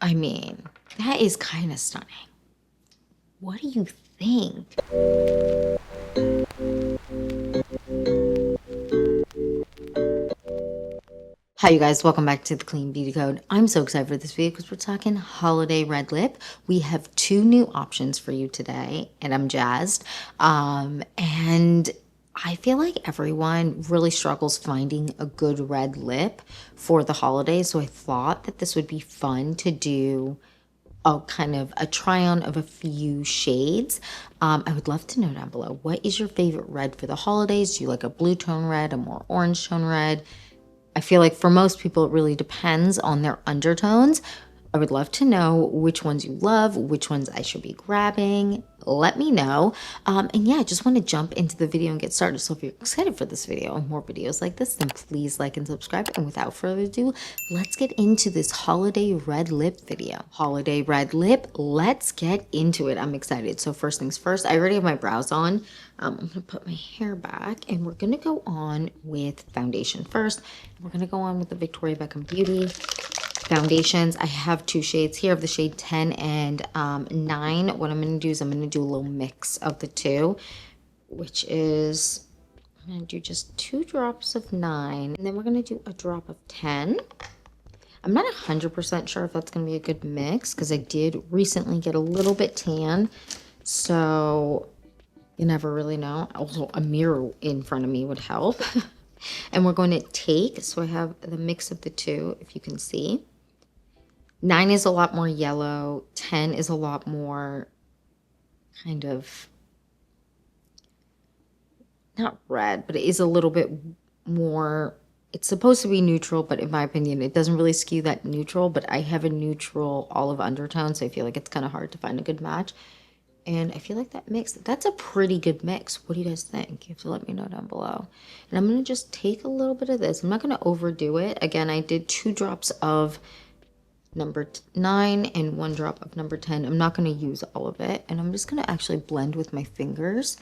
I mean, that is kind of stunning. What do you think? Hi you guys, welcome back to the Clean Beauty Code. I'm so excited for this video because we're talking holiday red lip. We have two new options for you today and I'm jazzed. And I feel like everyone really struggles finding a good red lip for the holidays. So I thought that this would be fun to do a kind of a try on of a few shades. I would love to know down below, what is your favorite red for the holidays? Do you like a blue tone red, a more orange tone red? I feel like for most people, it really depends on their undertones. I would love to know which ones you love, which ones I should be grabbing. Let me know. And yeah, I just want to jump into the video and get started. So if you're excited for this video and more videos like this, then please like and subscribe. And without further ado, let's get into this holiday red lip video. Holiday red lip, let's get into it. I'm excited. So first things first, I already have my brows on. I'm going to put my hair back and we're going to go on with foundation first. We're going to go on with the Victoria Beckham Beauty foundations. I have two shades here of the shade 10 and 9. What I'm going to do is I'm going to do a little mix of the two, which is, I'm going to do just 2 drops of 9 and then we're going to do a drop of 10. I'm not 100% sure if that's going to be a good mix because I did recently get a little bit tan, so you never really know. Also, a mirror in front of me would help. And we're going to take, so I have the mix of the two, if you can see. 9 is a lot more yellow. 10 is a lot more kind of, not red, but it is a little bit more, it's supposed to be neutral, but in my opinion, it doesn't really skew that neutral, but I have a neutral olive undertone, so I feel like it's kind of hard to find a good match. And I feel like that mix, that's a pretty good mix. What do you guys think? You have to let me know down below. And I'm going to just take a little bit of this. I'm not going to overdo it. Again, I did 2 drops of number 9 and 1 drop of number 10. I'm not going to use all of it. And I'm just going to actually blend with my fingers.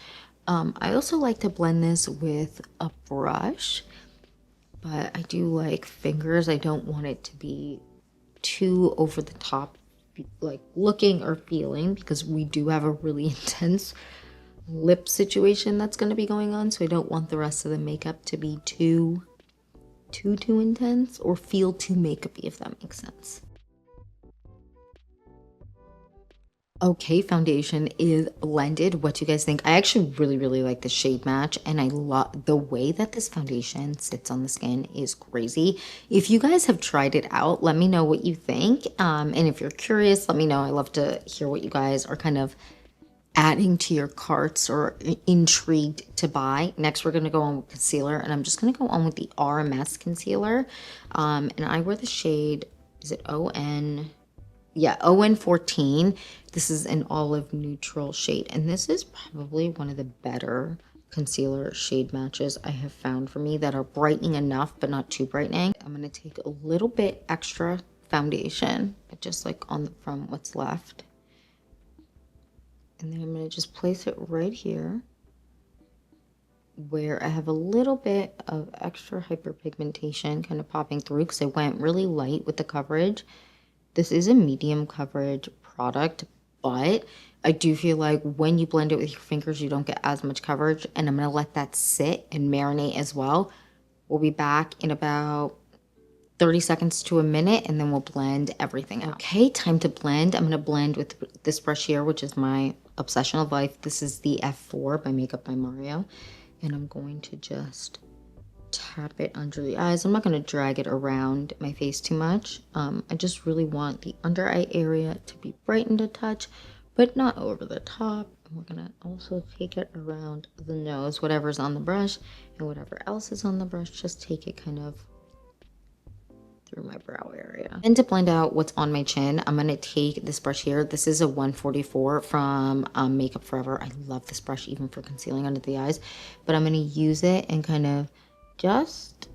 I also like to blend this with a brush. But I do like fingers. I don't want it to be too over the top, like looking or feeling, because we do have a really intense lip situation that's going to be going on, so I don't want the rest of the makeup to be too intense or feel too makeupy, if that makes sense. Okay, foundation is blended. What do you guys think? I actually really like the shade match, and I love the way that this foundation sits on the skin is crazy. If you guys have tried it out, let me know what you think. And if you're curious, let me know. I love to hear what you guys are kind of adding to your carts or intrigued to buy. Next, we're going to go on with concealer, and I'm just going to go on with the RMS concealer. And I wear the shade, is it ON? Yeah, ON14. This is an olive neutral shade, and this is probably one of the better concealer shade matches I have found for me that are brightening enough but not too brightening. I'm going to take a little bit extra foundation, just like on from what's left, and then I'm going to just place it right here where I have a little bit of extra hyperpigmentation kind of popping through because I went really light with the coverage. This is a medium coverage product, but I do feel like when you blend it with your fingers, you don't get as much coverage. And I'm going to let that sit and marinate as well. We'll be back in about 30 seconds to a minute, and then we'll blend everything out. Okay, time to blend. I'm going to blend with this brush here, which is my obsession of life. This is the F4 by Makeup by Mario. And I'm going to just tap it under the eyes. I'm not going to drag it around my face too much. I just really want the under eye area to be brightened a touch, but not over the top. And we're going to also take it around the nose, whatever's on the brush, and whatever else is on the brush, just take it kind of through my brow area. And to blend out what's on my chin, I'm going to take this brush here. This is a 144 from Makeup Forever. I love this brush even for concealing under the eyes, but I'm going to use it and kind of just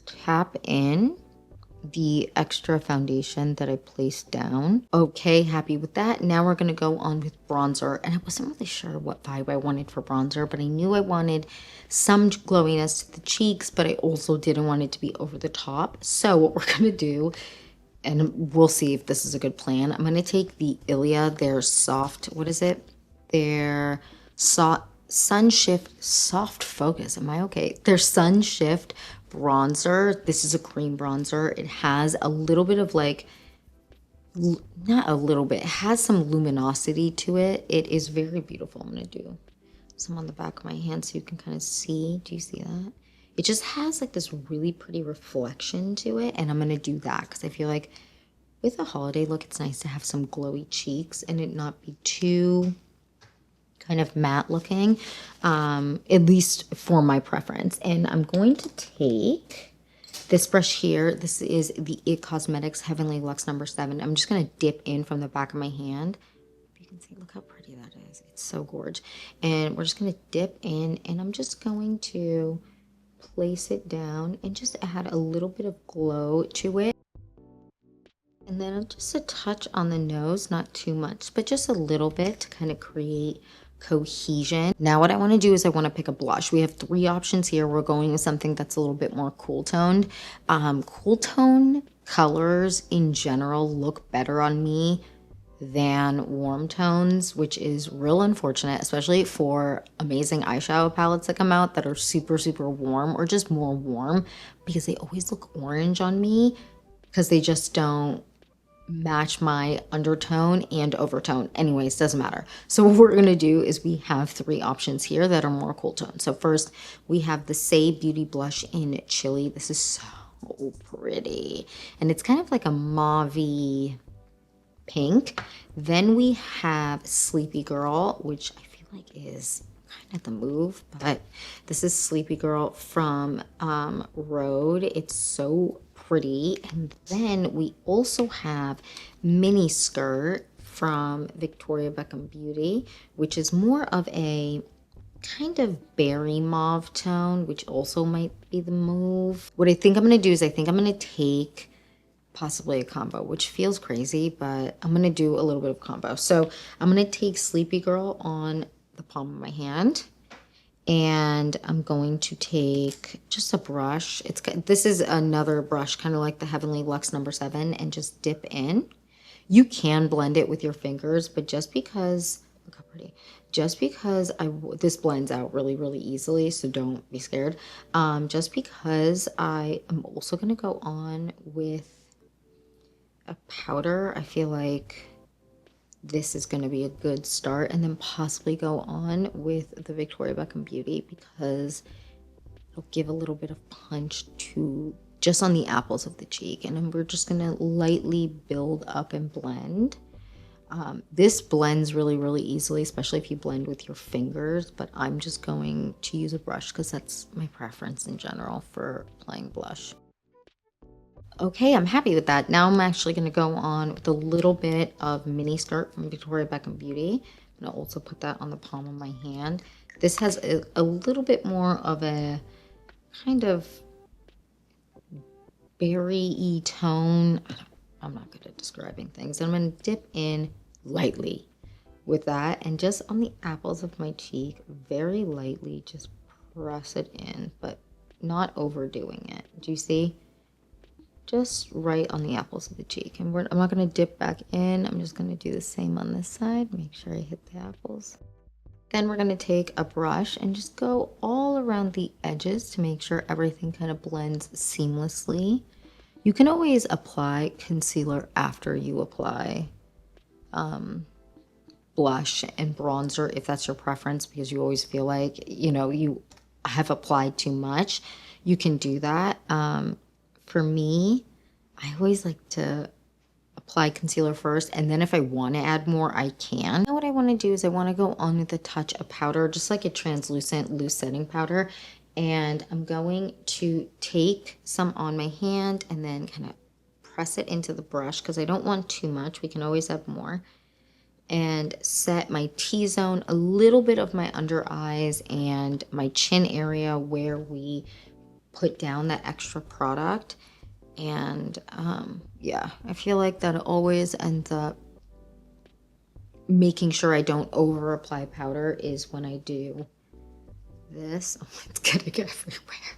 tap in the extra foundation that I placed down. Okay, happy with that. Now we're going to go on with bronzer, and I wasn't really sure what vibe I wanted for bronzer, but I knew I wanted some glowiness to the cheeks, but I also didn't want it to be over the top. So what we're going to do and we'll see if this is a good plan. I'm going to take the Ilia, their soft, what is it? Their Sun Shift Soft Focus. Am I okay? Their Sun Shift bronzer. This is a cream bronzer. It has a little bit of like, not a little bit, it has some luminosity to it. It is very beautiful. I'm going to do some on the back of my hand so you can kind of see. Do you see that? It just has like this really pretty reflection to it, and I'm going to do that because I feel like with a holiday look, it's nice to have some glowy cheeks and it not be too kind of matte looking, at least for my preference. And I'm going to take this brush here. This is the IT Cosmetics Heavenly Luxe number 7. I'm just going to dip in from the back of my hand. You can see, look how pretty that is. It's so gorgeous. And we're just going to dip in, and I'm just going to place it down and just add a little bit of glow to it. And then just a touch on the nose, not too much, but just a little bit to kind of create cohesion. Now what I want to do is I want to pick a blush. We have 3 options here. We're going with something that's a little bit more cool toned. Cool tone colors in general look better on me than warm tones, which is real unfortunate, especially for amazing eyeshadow palettes that come out that are super, super warm or just more warm, because they always look orange on me because they just don't match my undertone and overtone. Anyways, doesn't matter. So what we're going to do is we have 3 options here that are more cool tone. So first we have the Say Beauty Blush in Chili. This is so pretty. And it's kind of like a mauve-y pink. Then we have Sleepy Girl, which I feel like is kind of the move, but this is Sleepy Girl from Rouge. It's so pretty. And then we also have Mini Skirt from Victoria Beckham Beauty, which is more of a kind of berry mauve tone, which also might be the move. What I think I'm going to do is I think I'm going to take possibly a combo, which feels crazy, but I'm going to do a little bit of combo. So I'm going to take Sleepy Girl on the palm of my hand, and I'm going to take just a brush. This is another brush, kind of like the Heavenly Luxe number 7, and just dip in. You can blend it with your fingers, but just because, look how pretty, just because this blends out really, really easily, so don't be scared. Just because I am also going to go on with a powder, I feel like this is going to be a good start, and then possibly go on with the Victoria Beckham Beauty because it'll give a little bit of punch to just on the apples of the cheek, and then we're just going to lightly build up and blend. This blends really, really easily, especially if you blend with your fingers, but I'm just going to use a brush because that's my preference in general for applying blush. Okay, I'm happy with that. Now I'm actually going to go on with a little bit of Mini Skirt from Victoria Beckham Beauty. I'm going to also put that on the palm of my hand. This has a little bit more of a kind of berry-y tone. I'm not good at describing things. I'm going to dip in lightly with that, and just on the apples of my cheek, very lightly, just press it in, but not overdoing it. Do you see? Just right on the apples of the cheek. And I'm not going to dip back in. I'm just going to do the same on this side. Make sure I hit the apples. Then we're going to take a brush and just go all around the edges to make sure everything kind of blends seamlessly. You can always apply concealer after you apply blush and bronzer if that's your preference, because you always feel like, you know, you have applied too much. You can do that. For me, I always like to apply concealer first, and then if I want to add more, I can. Now what I want to do is I want to go on with a touch of powder, just like a translucent loose setting powder, and I'm going to take some on my hand and then kind of press it into the brush because I don't want too much. We can always have more. And set my T-zone, a little bit of my under eyes and my chin area where we put down that extra product. And yeah, I feel like that always ends up making sure I don't over apply powder is when I do this. Oh, it's getting everywhere.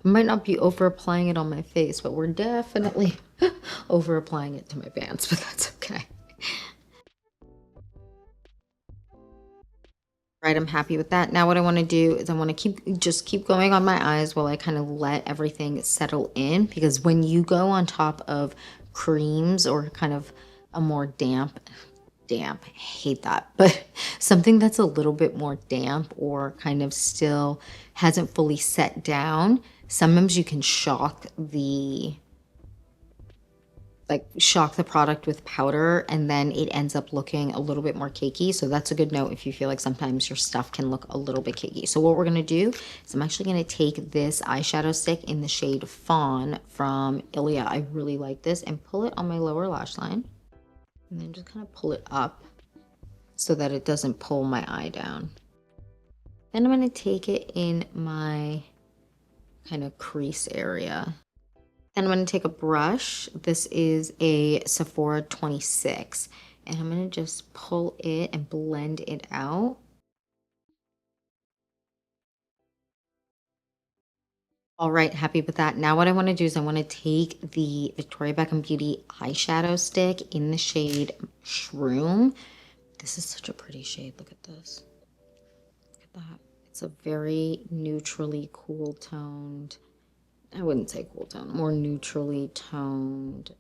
I might not be over applying it on my face, but we're definitely over applying it to my pants, but that's okay. Right, I'm happy with that. Now what I want to do is I want to keep going on my eyes while I kind of let everything settle in, because when you go on top of creams or kind of a more damp, I hate that, but something that's a little bit more damp or kind of still hasn't fully set down, sometimes you can shock the product with powder, and then it ends up looking a little bit more cakey. So that's a good note if you feel like sometimes your stuff can look a little bit cakey. So what we're going to do is I'm actually going to take this eyeshadow stick in the shade Fawn from Atelier. I really like this, and pull it on my lower lash line, and then just kind of pull it up so that it doesn't pull my eye down. Then I'm going to take it in my kind of crease area. And I'm going to take a brush. This is a Sephora 26. And I'm going to just pull it and blend it out. All right, happy with that. Now what I want to do is I want to take the Victoria Beckham Beauty eyeshadow stick in the shade Shroom. This is such a pretty shade. Look at this. Look at that. It's a very neutrally cool toned, I wouldn't say cool tone, more neutrally toned.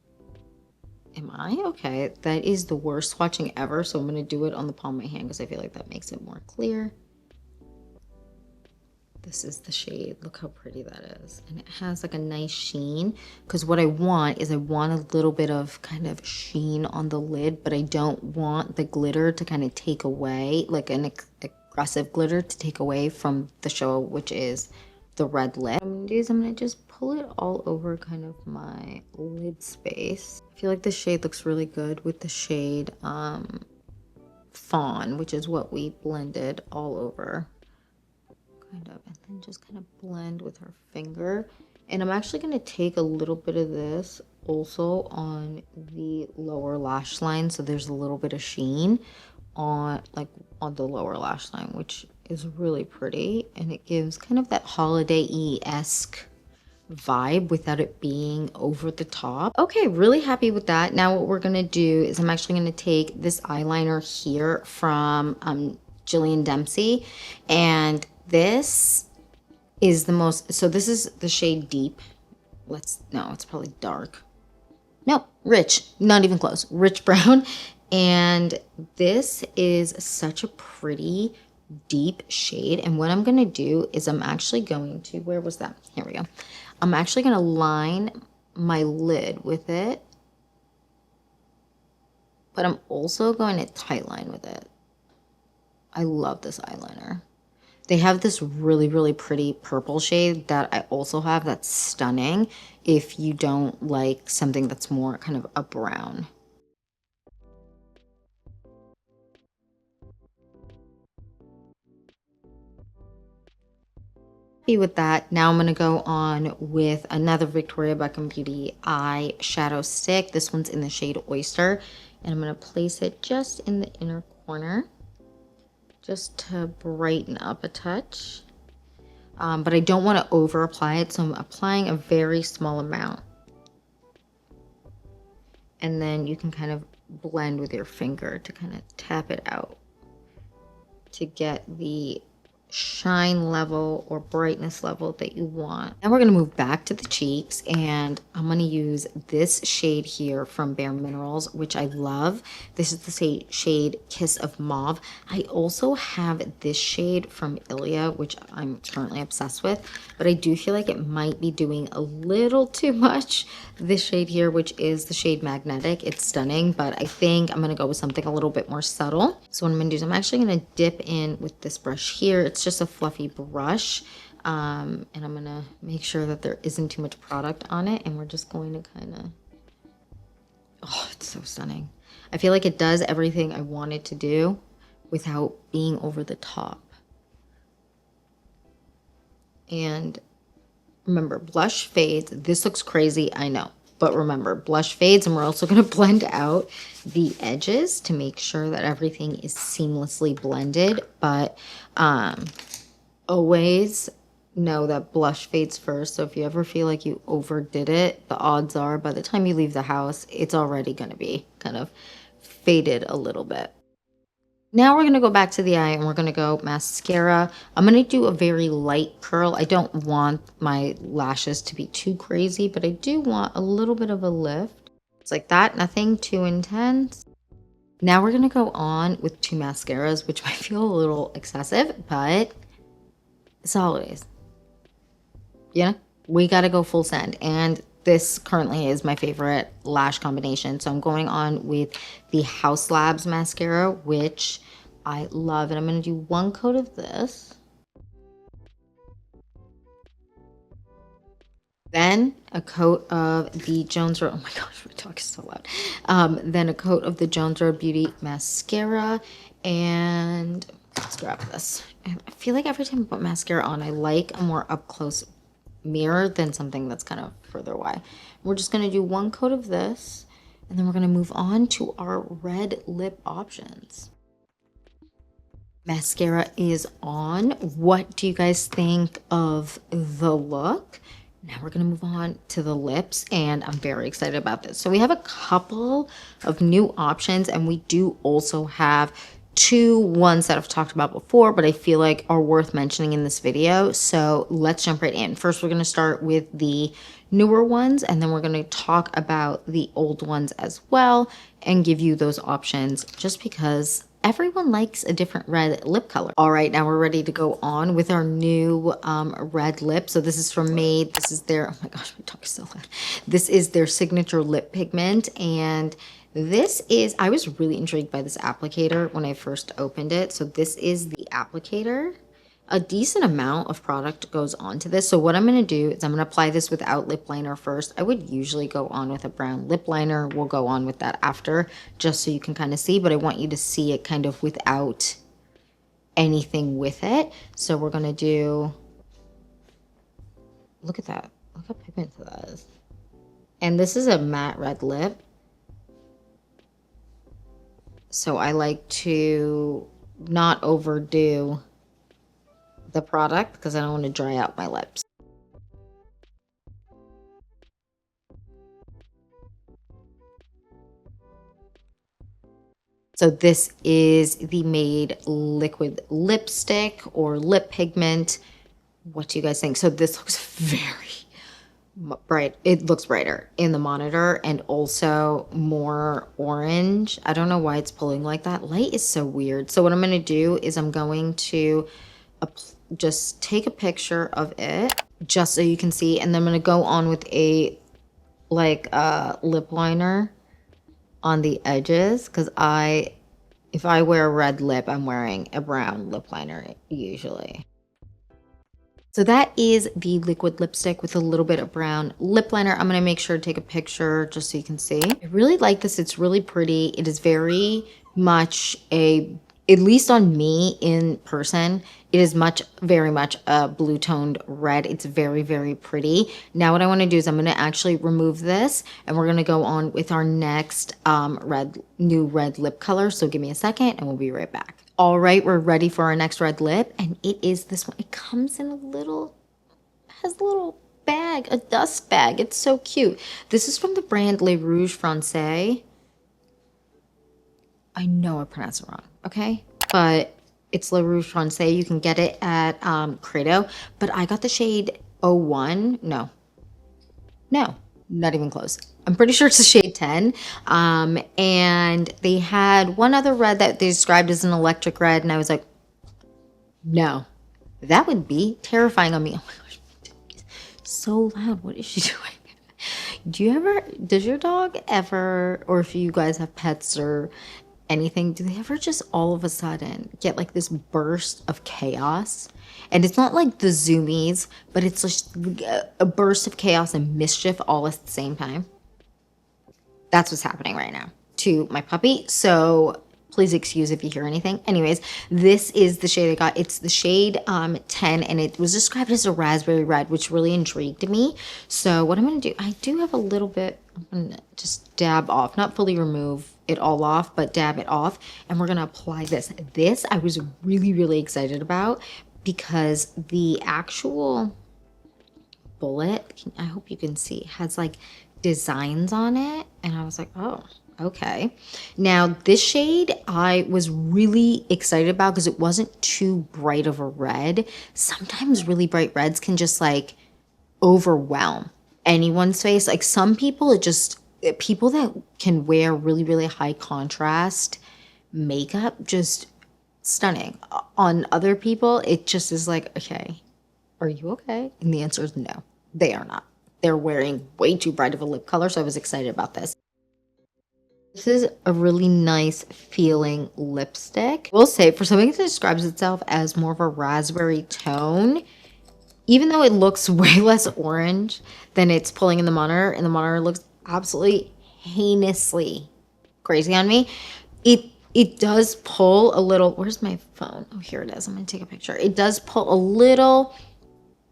Am I? Okay, that is the worst swatching ever, so I'm going to do it on the palm of my hand because I feel like that makes it more clear. This is the shade. Look how pretty that is. And it has like a nice sheen, because what I want is I want a little bit of kind of sheen on the lid, but I don't want the glitter to kind of take away, like an aggressive glitter to take away from the show, which is the red lip. What I'm gonna do is I'm gonna just pull it all over kind of my lid space. I feel like this shade looks really good with the shade Fawn, which is what we blended all over. Kind of, and then just kind of blend with our finger. And I'm actually gonna take a little bit of this also on the lower lash line, so there's a little bit of sheen on the lower lash line, which is really pretty, and it gives kind of that holiday-esque vibe without it being over the top. Okay, really happy with that. Now what we're gonna do is I'm actually gonna take this eyeliner here from Jillian Dempsey, and this is the most, so this is the shade Deep. No, it's probably dark. No, Rich, not even close, Rich Brown. And this is such a pretty deep shade. And what I'm going to do is I'm actually going to, where was that? Here we go. I'm actually going to line my lid with it, but I'm also going to tight line with it. I love this eyeliner. They have this really, really pretty purple shade that I also have that's stunning if you don't like something that's more kind of a brown. With that, now I'm going to go on with another Victoria Beckham Beauty eyeshadow stick. This one's in the shade Oyster, and I'm going to place it just in the inner corner just to brighten up a touch. But I don't want to over apply it, so I'm applying a very small amount. And then you can kind of blend with your finger to kind of tap it out to get the shine level or brightness level that you want. Now we're going to move back to the cheeks, and I'm going to use this shade here from Bare Minerals, which I love. This is the shade Kiss of Mauve. I also have this shade from Atelier, which I'm currently obsessed with, but I do feel like it might be doing a little too much. This shade here, which is the shade Magnetic, it's stunning, but I think I'm going to go with something a little bit more subtle. So what I'm going to do is I'm actually going to dip in with this brush here. It's just a fluffy brush, and I'm going to make sure that there isn't too much product on it, and we're just going to kind of, oh, it's so stunning. I feel like it does everything I want it to do without being over the top. And remember, blush fades. This looks crazy, I know. But remember, blush fades, and we're also going to blend out the edges to make sure that everything is seamlessly blended. But always know that blush fades first. So if you ever feel like you overdid it, the odds are by the time you leave the house, it's already going to be kind of faded a little bit. Now we're going to go back to the eye and we're going to go mascara. I'm going to do a very light curl. I don't want my lashes to be too crazy, but I do want a little bit of a lift. It's like that, nothing too intense. Now we're going to go on with 2 mascaras, which might feel a little excessive, but it's holidays. You know, we got to go full send. And this currently is my favorite lash combination. So I'm going on with the House Labs mascara, which I love. And I'm going to do 1 coat of this. Then a coat of the Jones Road. Oh my gosh, my talk is so loud. Then a coat of the Jones Road Beauty mascara. And let's grab this. I feel like every time I put mascara on, I like a more up close mirror than something that's kind of further away. We're just going to do 1 coat of this, and then we're going to move on to our red lip options. Mascara is on. What do you guys think of the look? Now we're going to move on to the lips, and I'm very excited about this. So we have a couple of new options, and we do also have 2 ones that I've talked about before, but I feel like are worth mentioning in this video. So let's jump right in. First, we're going to start with the newer ones, and then we're going to talk about the old ones as well and give you those options just because everyone likes a different red lip color. All right, now we're ready to go on with our new red lip. So this is from MAED. This is their, oh my gosh, my talk is so loud. This is their signature lip pigment, and this is, I was really intrigued by this applicator when I first opened it. So this is the applicator. A decent amount of product goes onto this. So what I'm going to do is I'm going to apply this without lip liner first. I would usually go on with a brown lip liner. We'll go on with that after, just so you can kind of see, but I want you to see it kind of without anything with it. So we're going to do, look at that. Look how pigmented that is. And this is a matte red lip. So I like to not overdo the product because I don't want to dry out my lips. So this is the MAED liquid lipstick or lip pigment. What do you guys think? So this looks very bright. It looks brighter in the monitor and also more orange. I don't know why it's pulling like that. Light is so weird. So what I'm going to do is I'm going to just take a picture of it just so you can see, and then I'm going to go on with a lip liner on the edges because if I wear a red lip, I'm wearing a brown lip liner usually. So that is the liquid lipstick with a little bit of brown lip liner. I'm going to make sure to take a picture just so you can see. I really like this. It's really pretty. It is very much at least on me in person, it is very much a blue toned red. It's very, very pretty. Now what I want to do is I'm going to actually remove this and we're going to go on with our next new red lip color. So give me a second and we'll be right back. All right, we're ready for our next red lip, and it is this one. It comes in has a little bag, a dust bag. It's so cute. This is from the brand Rouge Francais. I know I pronounced it wrong, okay? But it's Rouge Francais. You can get it at Credo, but I got the shade 01. No, not even close. I'm pretty sure it's a shade 10. And they had one other red that they described as an electric red. And I was like, no, that would be terrifying on me. Oh my gosh, so loud. What is she doing? Does your dog ever, or if you guys have pets or anything, do they ever just all of a sudden get like this burst of chaos? And it's not like the zoomies, but it's just a burst of chaos and mischief all at the same time. That's what's happening right now to my puppy. So please excuse if you hear anything. Anyways, this is the shade I got. It's the shade 10, and it was described as a raspberry red, which really intrigued me. So what I'm going to do, I do have a little bit, I'm going to just dab off, not fully remove it all off, but dab it off. And we're going to apply this. This I was really, really excited about because the actual bullet, I hope you can see, has like designs on it. And I was like, oh, okay. Now this shade I was really excited about because it wasn't too bright of a red. Sometimes really bright reds can just like overwhelm anyone's face. Like some people, people that can wear really, really high contrast makeup, just stunning. On other people, it just is like, okay, are you okay? And the answer is no, they are not. They're wearing way too bright of a lip color, so I was excited about this. This is a really nice feeling lipstick. We'll say for something that describes itself as more of a raspberry tone, even though it looks way less orange than it's pulling in the monitor, and the monitor looks absolutely heinously crazy on me, it does pull a little. Where's my phone? Oh, here it is. I'm gonna take a picture. It does pull a little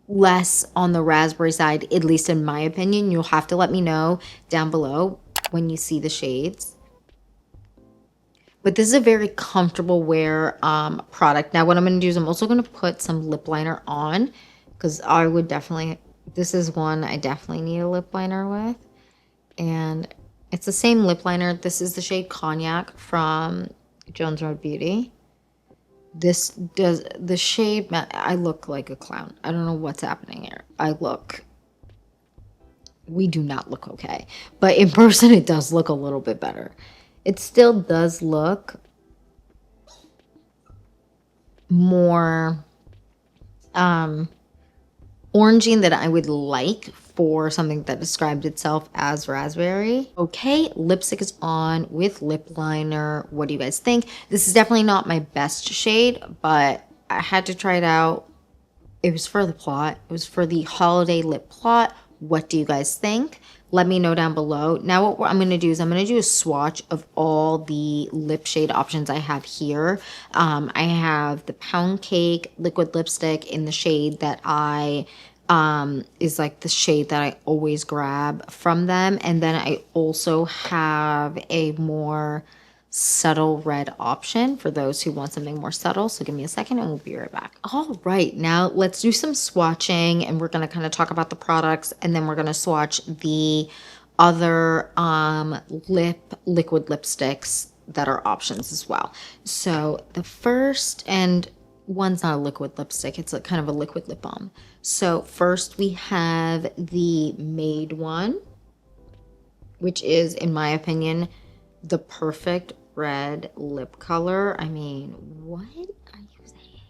less on the raspberry side, at least in my opinion. You'll have to let me know down below when you see the shades. But this is a very comfortable wear product. Now what I'm going to do is I'm also going to put some lip liner on, because I would definitely, this is one I definitely need a lip liner with. And it's the same lip liner. This is the shade Cognac from Jones Road Beauty. This does the shade, I look like a clown. I don't know what's happening here. We do not look okay. But in person, it does look a little bit better. It still does look more orangey than I would like for something that described itself as raspberry. Okay, lipstick is on with lip liner. What do you guys think? This is definitely not my best shade, but I had to try it out. It was for the plot. It was for the holiday lip plot. What do you guys think? Let me know down below. Now what I'm going to do is I'm going to do a swatch of all the lip shade options I have here. I have the Pound Cake liquid lipstick in the shade that is like the shade that I always grab from them. And then I also have a more subtle red option for those who want something more subtle. So give me a second and we'll be right back. All right, now let's do some swatching, and we're going to kind of talk about the products, and then we're going to swatch the other lip liquid lipsticks that are options as well. So the first, and one's not a liquid lipstick, it's a kind of a liquid lip balm. So first we have the MAED one, which is, in my opinion, the perfect red lip color. I mean, what are you saying?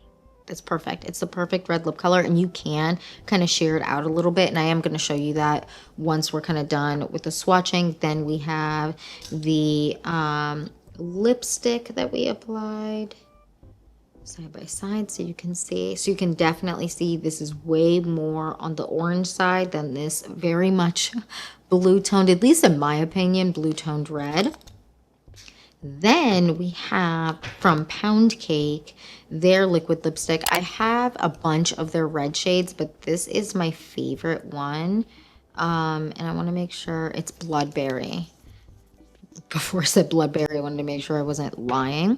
That's perfect. It's the perfect red lip color, and you can kind of sheer it out a little bit, and I am going to show you that once we're kind of done with the swatching. Then we have the lipstick that we applied side by side, so you can see. So you can definitely see this is way more on the orange side than this very much blue toned, at least in my opinion, blue toned red. Then we have from Pound Cake their liquid lipstick. I have a bunch of their red shades, but this is my favorite one. And I want to make sure it's Bloodberry. Before I said Bloodberry, I wanted to make sure I wasn't lying.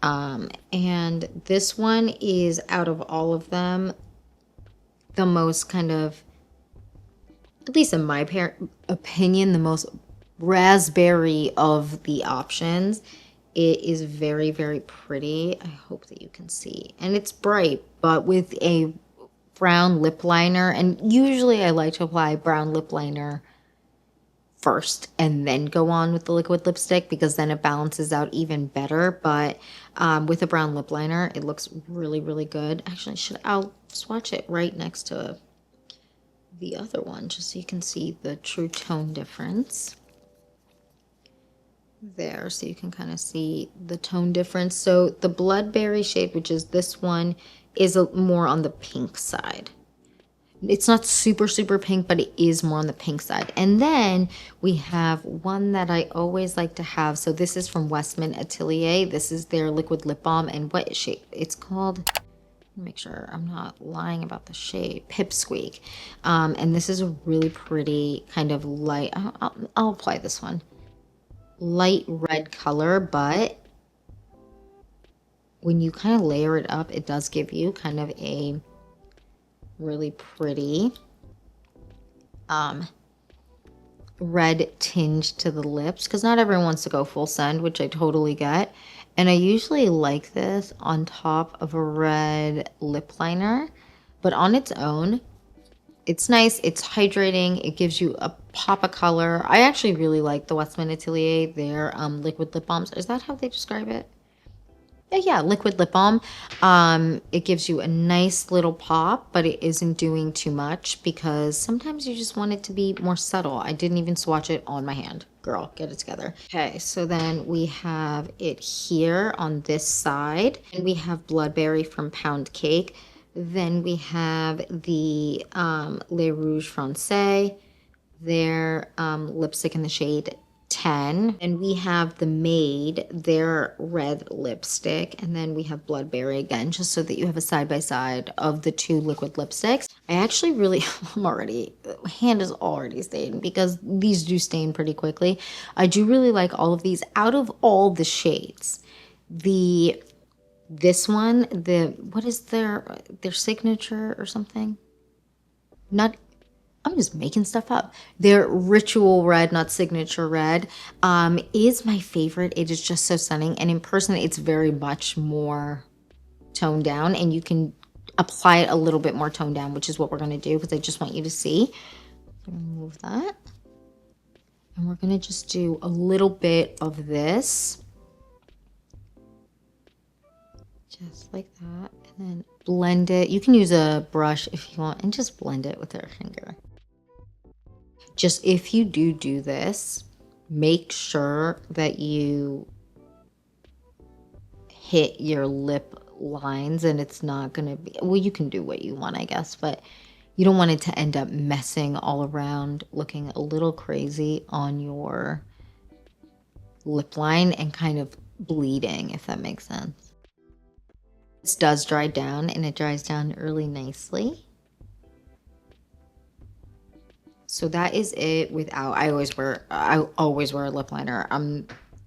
And this one is, out of all of them, the most kind of, at least in my opinion, the most raspberry of the options. It is very, very pretty. I hope that you can see. And it's bright, but with a brown lip liner. And usually I like to apply brown lip liner first and then go on with the liquid lipstick, because then it balances out even better. But with a brown lip liner, it looks really, really good. Actually, I'll swatch it right next to the other one just so you can see the true tone difference there, so you can kind of see the tone difference. So the Bloodberry shade, which is this one, is more on the pink side. It's not super, super pink, but it is more on the pink side. And then we have one that I always like to have. So this is from Westman Atelier. This is their liquid lip balm. And what shade? It's called, make sure I'm not lying about the shade, Pipsqueak. And this is a really pretty kind of light, I'll apply this one. Light red color, but when you kind of layer it up, it does give you kind of a really pretty red tinge to the lips, because not everyone wants to go full send, which I totally get. And I usually like this on top of a red lip liner, but on its own, it's nice. It's hydrating. It gives you a pop of color. I actually really like the Westman Atelier, their liquid lip balms. Is that how they describe it? Yeah, liquid lip balm. It gives you a nice little pop, but it isn't doing too much because sometimes you just want it to be more subtle. I didn't even swatch it on my hand. Girl, get it together. Okay, so then we have it here on this side. And we have Bloodberry from Pound Cake. Then we have the Le Rouge Francais, their lipstick in the shade 10. And we have the MAED, their red lipstick. And then we have Bloodberry again, just so that you have a side-by-side of the two liquid lipsticks. I actually really, hand is already stained because these do stain pretty quickly. I do really like all of these. Out of all the shades, this one, what is their signature or something? I'm just making stuff up. Their Ritual Red, not Signature Red, is my favorite. It is just so stunning. And in person, it's very much more toned down. And you can apply it a little bit more toned down, which is what we're going to do because I just want you to see. Remove that. And we're going to just do a little bit of this. Just like that. And then blend it. You can use a brush if you want and just blend it with your finger. Just if you do this, make sure that you hit your lip lines and it's not going to be, well, you can do what you want, I guess, but you don't want it to end up messing all around, looking a little crazy on your lip line and kind of bleeding, if that makes sense. This does dry down and it dries down really nicely. So that is it without, I always wear a lip liner.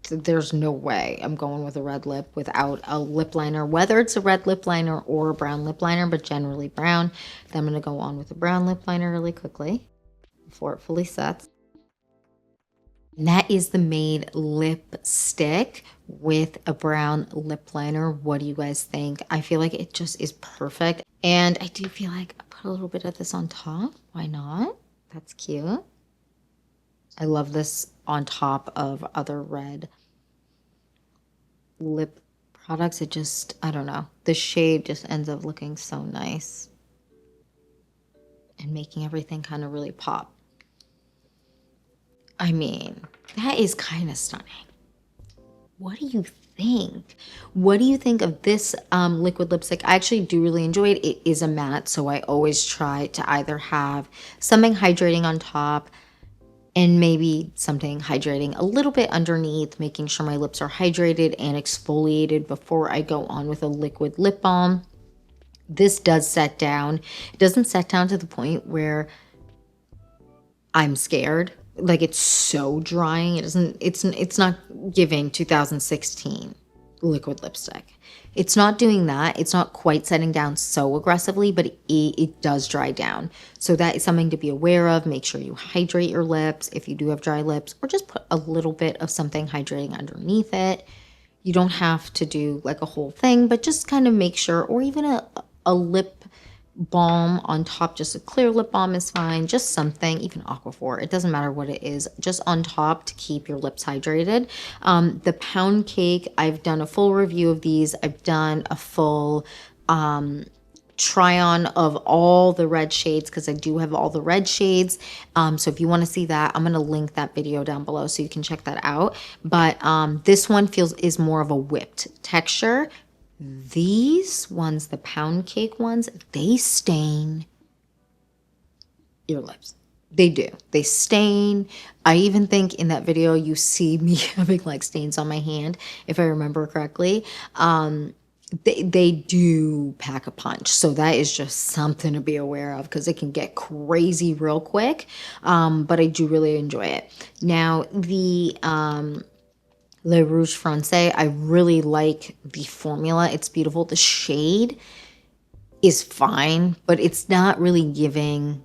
There's no way I'm going with a red lip without a lip liner, whether it's a red lip liner or a brown lip liner, but generally brown. Then I'm going to go on with a brown lip liner really quickly before it fully sets. And that is the MAED lipstick with a brown lip liner. What do you guys think? I feel like it just is perfect. And I do feel like I put a little bit of this on top. Why not? That's cute. I love this on top of other red lip products. It just, I don't know. The shade just ends up looking so nice and making everything kind of really pop. I mean, that is kind of stunning. What do you think? What do you think of this liquid lipstick? I actually do really enjoy it. It is a matte, so I always try to either have something hydrating on top and maybe something hydrating a little bit underneath, making sure my lips are hydrated and exfoliated before I go on with a liquid lip balm. This does set down. It doesn't set down to the point where I'm scared. Like, it's so drying. It's not giving 2016 liquid lipstick. It's not doing that. It's not quite setting down so aggressively, but it does dry down. So that is something to be aware of. Make sure you hydrate your lips if you do have dry lips, or just put a little bit of something hydrating underneath it. You don't have to do like a whole thing, but just kind of make sure, or even a lip balm on top, just a clear lip balm is fine, just something, even Aquaphor, it doesn't matter what it is, just on top to keep your lips hydrated. The Pound Cake, I've done a full review of these. I've done a full try on of all the red shades because I do have all the red shades. So if you want to see that, I'm going to link that video down below so you can check that out. But this one is more of a whipped texture. These ones, the Pound Cake ones, they stain your lips. They do. They stain. I even think in that video you see me having like stains on my hand, if I remember correctly. They do pack a punch. So that is just something to be aware of because it can get crazy real quick. But I do really enjoy it. Now, the Le Rouge Francais. I really like the formula. It's beautiful. The shade is fine, but it's not really giving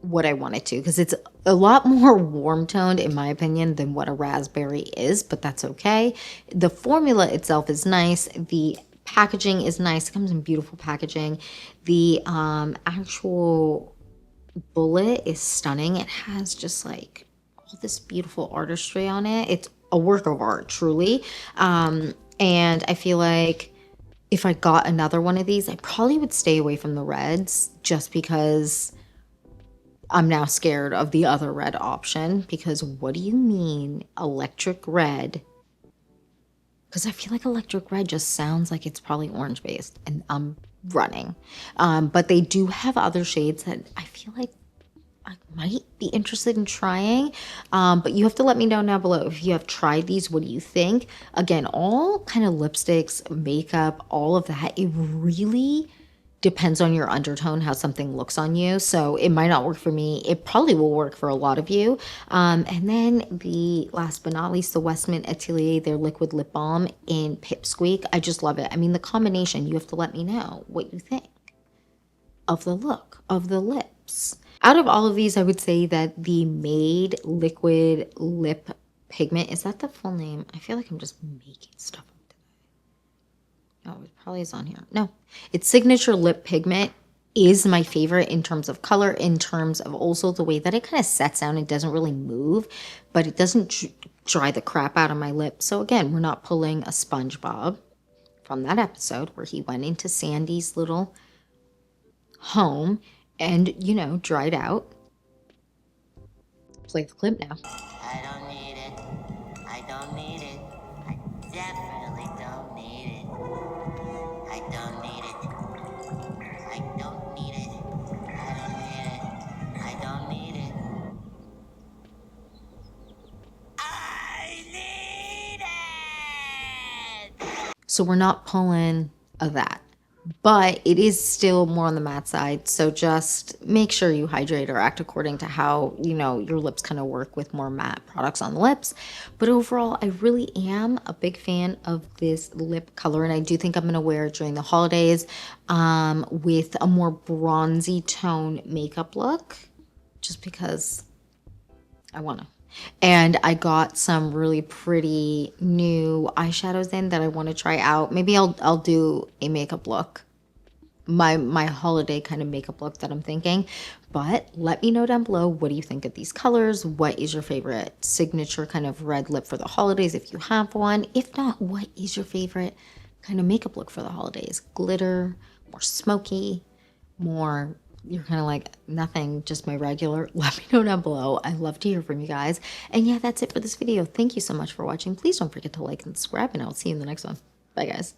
what I wanted to, because it's a lot more warm toned in my opinion than what a raspberry is, but that's okay. The formula itself is nice. The packaging is nice. It comes in beautiful packaging. The actual bullet is stunning. It has just like all this beautiful artistry on it. It's a work of art, truly. And I feel like if I got another one of these, I probably would stay away from the reds, just because I'm now scared of the other red option. Because what do you mean electric red? Because I feel like electric red just sounds like it's probably orange based, and I'm running. But they do have other shades that I feel like I might be interested in trying. But you have to let me know down below if you have tried these. What do you think? Again, all kind of lipsticks, makeup, all of that, it really depends on your undertone, how something looks on you. So it might not work for me. It probably will work for a lot of you. And then the last but not least, the Westman Atelier, their liquid lip balm in Pipsqueak. I just love it. I mean, the combination, you have to let me know what you think of the look of the lips. Out of all of these, I would say that the MAED liquid lip pigment, is that the full name? I feel like I'm just making stuff up today. Oh, it probably is on here. No, it's signature lip pigment is my favorite in terms of color, in terms of also the way that it kind of sets down. It doesn't really move, but it doesn't dry the crap out of my lips. So again, we're not pulling a SpongeBob from that episode where he went into Sandy's little home and, you know, dried out. Play the clip now. I don't need it. I don't need it. I definitely don't need it. I don't need it. I don't need it. I don't need it. I don't need it. I need it! So we're not pulling a that, but it is still more on the matte side. So just make sure you hydrate or act according to how, you know, your lips kind of work with more matte products on the lips. But overall, I really am a big fan of this lip color, and I do think I'm going to wear it during the holidays with a more bronzy tone makeup look, just because I want to. And I got some really pretty new eyeshadows in that I want to try out. Maybe I'll do a makeup look, my holiday kind of makeup look that I'm thinking. But let me know down below, what do you think of these colors? What is your favorite signature kind of red lip for the holidays, if you have one? If not, what is your favorite kind of makeup look for the holidays? Glitter, more smoky, more, you're kind of like nothing, just my regular? Let me know down below. I love to hear from you guys. And yeah, that's it for this video. Thank you so much for watching. Please don't forget to like and subscribe, and I'll see you in the next one. Bye guys.